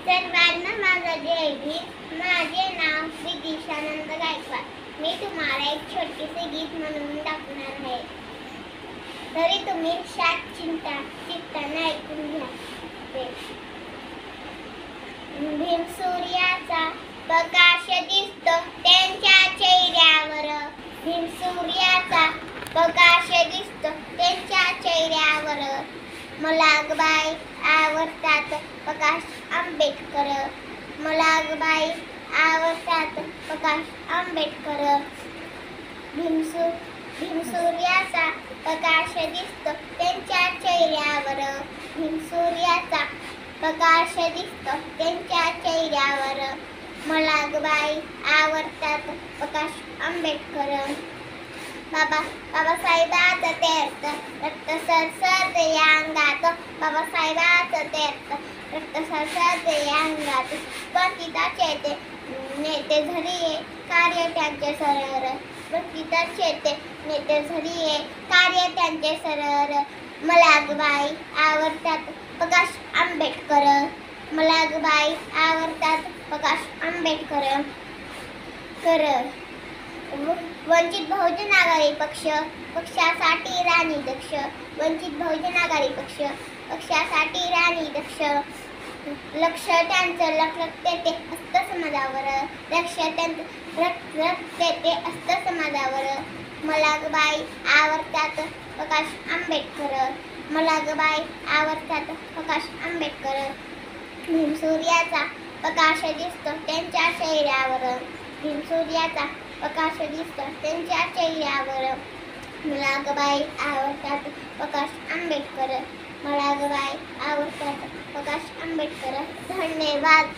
सर्वांना माझा जय भीम. माझे नाव विदिशानंद गायकवाड. मी तुम्हाला एक छोटेसे गीत म्हणून दाखवणार आहे. तरी तुम्ही शांत चित्ताने ऐकून घ्या. भीम सूर्याचा प्रकाश दिसतो त्यांच्या चेहऱ्यावर. भीम सूर्याचा प्रकाश दिसतो त्यांच्या चेहऱ्यावर. मला गबाई आवडतात प्रकाश आंबेडकर. मला गबाई आवडतात प्रकाश आंबेडकर. भीम सूर्याचा प्रकाश दिसतो त्यांच्या चेहऱ्यावर. भीम सूर्याचा प्रकाश दिसतो त्यांच्या चेहऱ्यावर. मला गबाई आवडतात प्रकाश आंबेडकर. बाबासाहेबांचं तीर्थ रक्त सरसरत या अंगात. बाबासाहेबांचं तीर्थ रक्त सरसरत या अंगात. वंचिताचे ते नेते झाले कार्य त्यांचे सरळ. वंचिताचे ते नेते झाले कार्य त्यांचे सरळ. मला गबाई आवडतात प्रकाश आंबेडकर. मला गबाई आवडतात प्रकाश आंबेडकर. वंचित बहुजन आघाडी पक्ष पक्षासाठी राणी दक्ष. वंचित बहुजन आघाडी पक्ष पक्षासाठी राणी दक्ष. लक्ष त्यांचं लखलखते असत समाजावर. लक्ष त्यांचं लखलखते असत समाजावर. मला गबाई आवडतात प्रकाश आंबेडकर. मला गबाई आवडतात प्रकाश आंबेडकर. भीम सूर्याचा प्रकाश दिसतो त्यांच्या चेहऱ्यावर. भीम सूर्याचा प्रकाश दिसतो त्यांच्या चेहऱ्यावर. मला गबाई आवडतात प्रकाश आंबेडकर. मला गबाई आवडतात प्रकाश आंबेडकर. धन्यवाद.